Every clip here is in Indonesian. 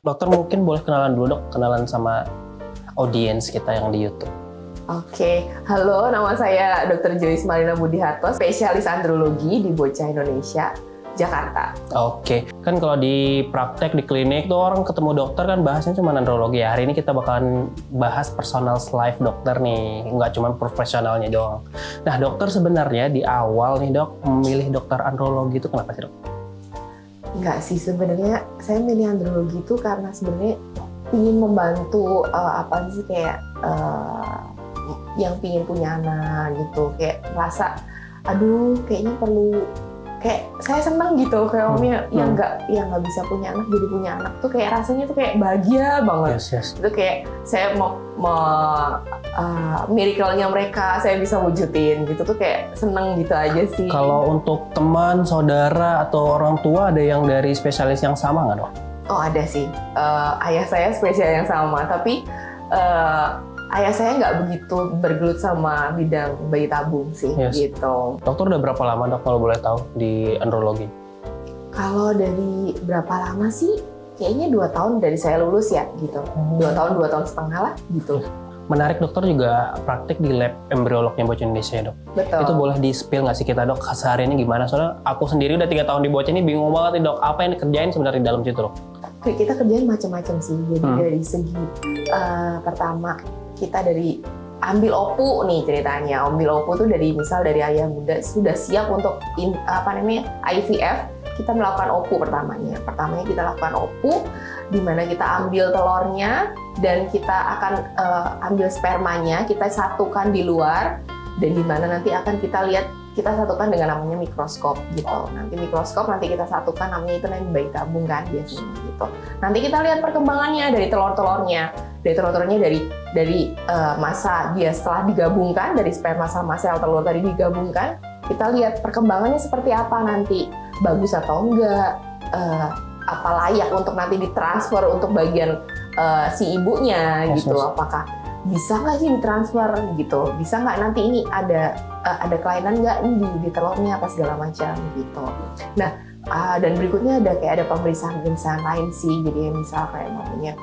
Dokter mungkin boleh kenalan dulu dok, kenalan sama audiens kita yang di YouTube. Oke, halo, nama saya Dr. Joyce Marina Budiharto, spesialis andrologi di Bocah Indonesia, Jakarta. Oke, kan kalau di praktek di klinik tuh orang ketemu dokter kan bahasnya cuma andrologi ya. Hari ini kita bakalan bahas personal life dokter nih, nggak cuma profesionalnya doang. Nah dokter sebenarnya di awal nih dok, memilih dokter andrologi itu kenapa sih dok? Enggak sih, sebenarnya saya milih andrologi itu karena sebenarnya ingin membantu apa sih kayak yang pingin punya anak gitu, kayak merasa aduh kayaknya perlu, kayak saya seneng gitu kayak omnya yang nggak bisa punya anak jadi punya anak tuh kayak rasanya tuh kayak bahagia banget. Yes. Itu kayak saya mau miracle-nya mereka saya bisa wujudin gitu tuh kayak seneng gitu aja sih. Kalau untuk teman, saudara atau orang tua ada yang dari spesialis yang sama nggak dok? Oh ada sih, ayah saya spesial yang sama tapi ayah saya nggak begitu bergelut sama bidang bayi tabung sih gitu. Dokter udah berapa lama dok kalau boleh tahu di andrologi? Kalau dari berapa lama sih? Kayaknya 2 tahun dari saya lulus ya gitu. 2 tahun setengah lah gitu. Menarik, dokter juga praktik di lab embriolognya Bocah Indonesia ya dok. Betul. Itu boleh di-spill nggak sih kita dok, sehariannya gimana? Soalnya aku sendiri udah 3 tahun di Bocah ini bingung banget nih dok, apa yang dikerjain sebenarnya di dalam situ dok? Kita kerjain macam-macam sih. Jadi dari segi pertama kita dari ambil OPU nih ceritanya. Ambil OPU tuh dari misal dari ayah muda sudah siap untuk IVF, kita melakukan OPU pertamanya. Pertamanya kita lakukan OPU di mana kita ambil telurnya dan kita akan ambil spermanya, kita satukan di luar dan di mana nanti akan kita lihat, kita satukan dengan namanya mikroskop gitu. Nanti mikroskop nanti kita satukan namanya itu nanti bayi tabung kan biasanya gitu. Nanti kita lihat perkembangannya dari telur-telurnya. Dari masa dia setelah digabungkan dari sperma sama sel telur tadi digabungkan, kita lihat perkembangannya seperti apa nanti, bagus atau enggak, apa layak untuk nanti ditransfer untuk bagian si ibunya gitu, apakah bisa nggak sih ditransfer gitu, bisa nggak nanti ini ada kelainan nggak di telurnya apa segala macam gitu. Nah dan berikutnya ada pemeriksaan lain sih, jadi misal kayak namanya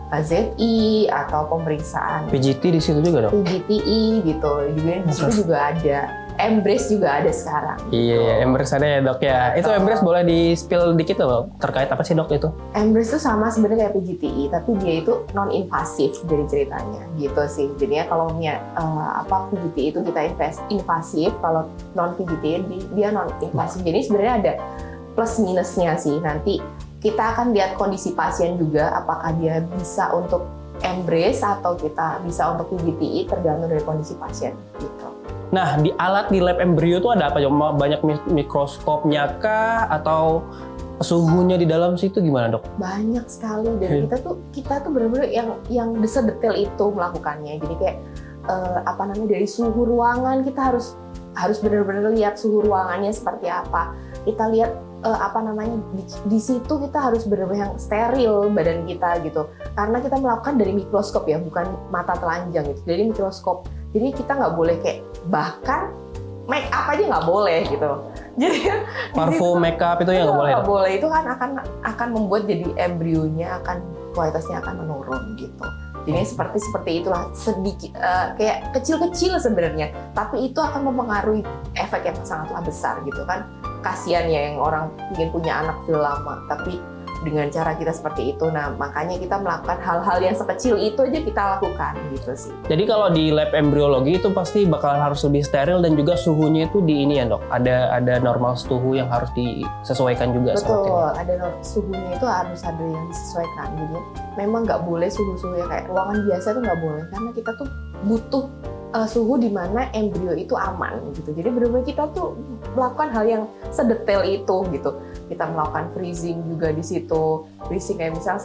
ZI atau pemeriksaan PGT di situ juga dok? PGTI gitu, juga di situ juga ada. Embrace juga ada sekarang. Iya, gitu. Embrace ada ya dok ya. Itu Embrace boleh di-spill dikit loh, terkait apa sih dok itu? Embrace itu sama sebenarnya kayak PGTI, tapi dia itu non-invasif dari ceritanya gitu sih. Jadinya kalau PGTI itu kita invasif, kalau non-PGTI dia non-invasif. Jadi sebenarnya ada plus minusnya sih. Nanti kita akan lihat kondisi pasien juga, apakah dia bisa untuk Embrace atau kita bisa untuk PGTI, tergantung dari kondisi pasien gitu. Nah, di alat di lab embrio itu ada apa? Cuma banyak mikroskopnya kah atau suhunya di dalam situ gimana, Dok? Banyak sekali, dan kita tuh benar-benar yang sedetail itu melakukannya. Jadi kayak dari suhu ruangan kita harus benar-benar lihat suhu ruangannya seperti apa. Kita lihat di situ kita harus benar-benar yang steril badan kita gitu. Karena kita melakukan dari mikroskop ya, bukan mata telanjang gitu. Jadi mikroskop. Jadi kita nggak boleh kayak bahkan make up aja nggak boleh gitu. Jadi parfum, make up itu ya nggak boleh. Nggak boleh, itu kan akan membuat jadi embrionya kualitasnya akan menurun gitu. Jadi seperti itulah, sedikit kayak kecil-kecil sebenarnya, tapi itu akan mempengaruhi efek yang sangatlah besar gitu kan. Kasian ya yang orang ingin punya anak sudah lama, tapi dengan cara kita seperti itu, nah makanya kita melakukan hal-hal yang sekecil itu aja kita lakukan gitu sih. Jadi kalau di lab embriologi itu pasti bakalan harus lebih steril dan juga suhunya itu di ini ya dok, ada normal suhu yang harus disesuaikan juga. Betul, ada suhunya itu harus ada yang disesuaikan. Jadi memang nggak boleh suhu-suhu yang kayak ruangan biasa tuh nggak boleh, karena kita tuh butuh suhu di mana embrio itu aman gitu. Jadi benar-benar kita tuh melakukan hal yang sedetail itu gitu. Kita melakukan freezing juga di situ. Freezing kayak misalnya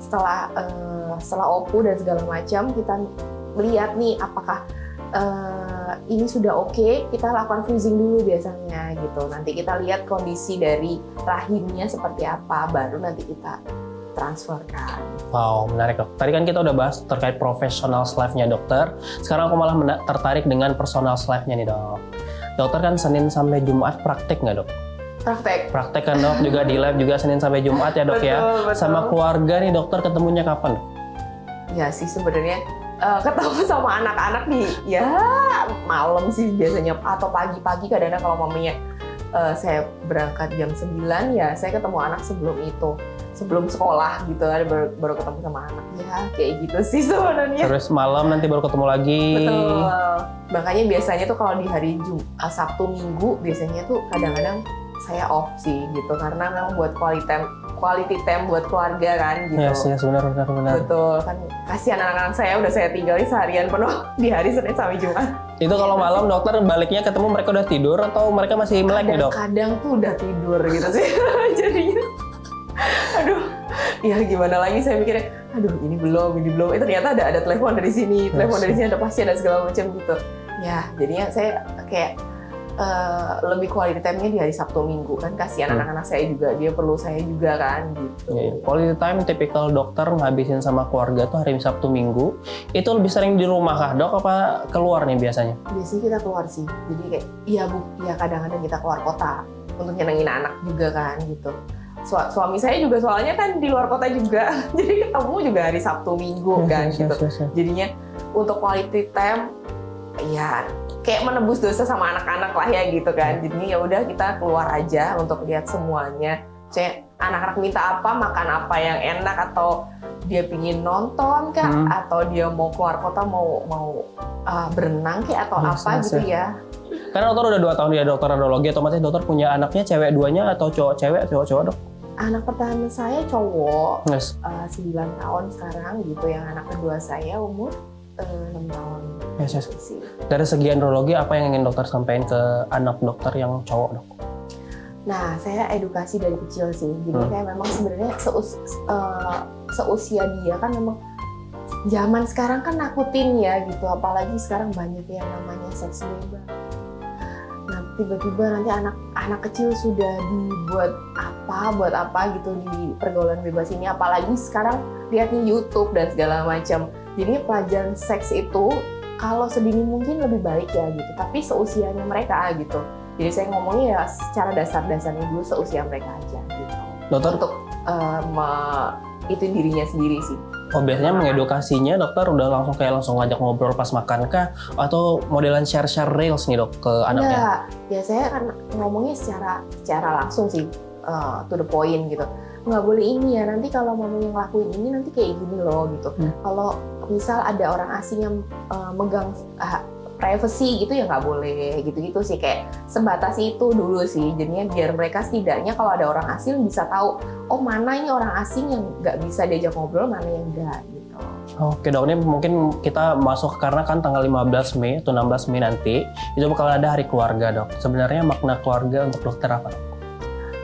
setelah OPU dan segala macam, kita melihat nih apakah ini sudah oke, kita lakukan freezing dulu biasanya gitu. Nanti kita lihat kondisi dari rahimnya seperti apa, baru nanti kita transferkan. Wow, menarik dok. Tadi kan kita udah bahas terkait professional life-nya dokter. Sekarang aku malah tertarik dengan personal life-nya nih dok. Dokter kan Senin sampai Jumat praktek nggak dok? Praktek kan dok, juga di lab juga Senin sampai Jumat ya dok ya. Betul. Sama keluarga nih dokter ketemunya kapan? Ya sih sebenarnya ketemu sama anak-anak di ya malam sih biasanya atau pagi-pagi kadang-kadang kalau mamanya saya berangkat jam 9 ya saya ketemu anak sebelum sekolah gitu kan baru ketemu sama anak ya kayak gitu sih sebenarnya. Terus malam nanti baru ketemu lagi. Betul. Makanya biasanya tuh kalau di hari Sabtu Minggu biasanya tuh kadang-kadang saya off sih gitu karena memang buat quality time buat keluarga kan gitu. Yes, benar. Betul kan kasihan anak-anak saya udah saya tinggalin seharian penuh di hari Senin sampai Jumat. Itu kalau malam dokter baliknya ketemu mereka udah tidur atau mereka masih melek nih dok? Kadang tuh udah tidur gitu sih jadinya. Aduh, ya gimana lagi saya mikirnya, aduh ini belum. Ternyata ada telepon dari sini, telepon dari sini ada pasien dan segala macam gitu. Ya jadinya saya kayak lebih quality time-nya di hari Sabtu Minggu kan kasihan anak-anak saya juga dia perlu saya juga kan gitu. Quality time tipikal dokter ngabisin sama keluarga tuh hari Sabtu Minggu itu lebih sering di rumah kah dok apa keluar nih biasanya? Biasanya kita keluar sih jadi kayak ya kadang-kadang kita keluar kota untuk nyenengin anak juga kan gitu. Suami saya juga soalnya kan di luar kota juga jadi ketemu juga hari Sabtu Minggu kan gitu. Jadinya untuk quality time ya kayak menebus dosa sama anak-anak lah ya gitu kan. Jadinya ya udah kita keluar aja untuk lihat semuanya. Kayak anak-anak minta apa, makan apa yang enak atau dia pingin nonton kah atau dia mau keluar kota mau berenang kayak atau apa gitu ya. Karena dokter udah 2 tahun dia dokter andrologi, otomatis dokter punya anaknya cewek duanya atau cowok dok? Anak pertama saya cowok, Yes. 9 tahun sekarang gitu. Yang anak kedua saya umur 6 tahun. Yes. Dari segi andrologi apa yang ingin dokter sampaikan ke anak dokter yang cowok dok? Nah, saya edukasi dari kecil sih. Jadi kayak memang sebenarnya seusia dia kan memang zaman sekarang kan nakutin ya gitu. Apalagi sekarang banyak yang namanya seks bebas. Nah, tiba-tiba nanti anak kecil sudah dibuat buat apa gitu di pergaulan bebas ini. Apalagi sekarang lihatnya YouTube dan segala macam. Jadi pelajaran seks itu kalau sedini mungkin lebih baik ya gitu. Tapi seusianya mereka gitu. Jadi saya ngomongnya ya secara dasar-dasarnya dulu seusia mereka aja gitu. Dokter untuk itu dirinya sendiri sih. Oh biasanya mengedukasinya dokter udah langsung ngajak ngobrol pas makan kah atau modelan share reels nih dok ke anaknya? Enggak, ya saya kan ngomongnya secara langsung sih to the point gitu. Nggak boleh ini ya nanti kalau mamanya ngelakuin ini nanti kayak gini loh gitu. Kalau misal ada orang asing yang megang privacy gitu ya nggak boleh gitu-gitu sih kayak sebatas itu dulu sih jadinya biar mereka setidaknya kalau ada orang asing bisa tahu oh mana ini orang asing yang nggak bisa diajak ngobrol mana yang enggak gitu. Oke dok, ini mungkin kita masuk karena kan tanggal 15 Mei atau 16 Mei nanti itu bakal ada hari keluarga dok. Sebenarnya makna keluarga untuk dokter apa?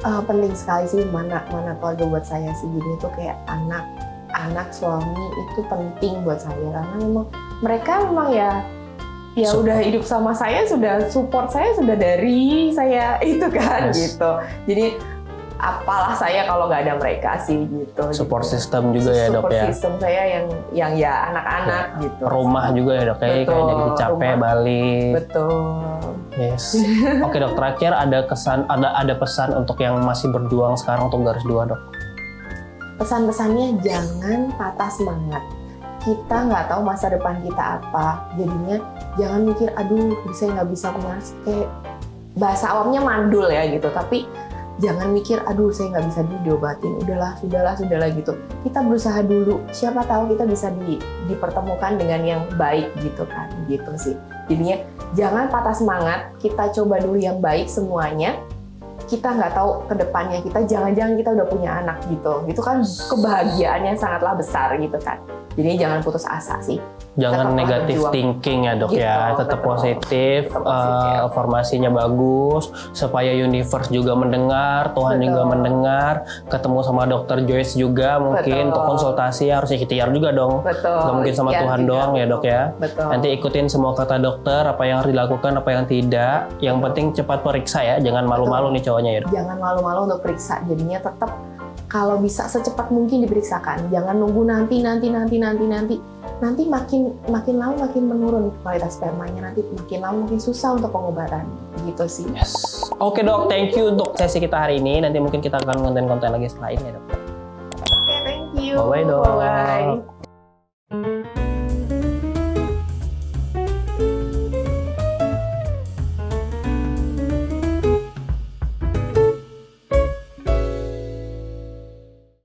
Penting sekali sih mana keluarga buat saya sih jadi itu kayak anak suami itu penting buat saya karena memang mereka memang ya udah hidup sama saya sudah support saya sudah dari saya itu kan gitu jadi apalah saya kalau nggak ada mereka sih gitu support gitu. system juga ya dok ya support system saya yang ya anak-anak ya. Gitu rumah juga ya dok kayak jadi capek balik betul yes. Oke dok terakhir ada pesan untuk yang masih berjuang sekarang untuk garis 2 dok. Pesan-pesannya jangan patah semangat. Kita nggak tahu masa depan kita apa, jadinya jangan mikir, aduh saya nggak bisa punya kayak bahasa awamnya mandul ya gitu, tapi jangan mikir, aduh saya nggak bisa diobatin, sudahlah gitu. Kita berusaha dulu, siapa tahu kita bisa dipertemukan dengan yang baik gitu kan, gitu sih. Jadinya jangan patah semangat, kita coba dulu yang baik semuanya. Kita nggak tahu ke depannya jangan-jangan kita udah punya anak gitu. Itu kan kebahagiaannya sangatlah besar gitu kan. Jadi jangan putus asa sih. Jangan negatif thinking ya dok gitu, ya, tetap positif, formasinya bagus, supaya universe juga mendengar, Tuhan juga mendengar, ketemu sama dokter Joyce juga mungkin untuk konsultasi harus ikhtiar juga dong. Gak mungkin sama Tuhan doang ya dok ya. Nanti ikutin semua kata dokter, apa yang harus dilakukan, apa yang tidak. Yang penting cepat periksa ya, jangan malu-malu nih cowoknya ya dok. Jangan malu-malu untuk periksa, jadinya tetap kalau bisa secepat mungkin diperiksakan. Jangan nunggu nanti. nanti makin lama makin menurun kualitas spermanya, nanti makin lama makin susah untuk pengobatan gitu sih. Yes. Oke dok, thank you untuk sesi kita hari ini. Nanti mungkin kita akan konten-konten lagi setelah ini ya dok. Oke, thank you. Bye-bye dok. Bye-bye.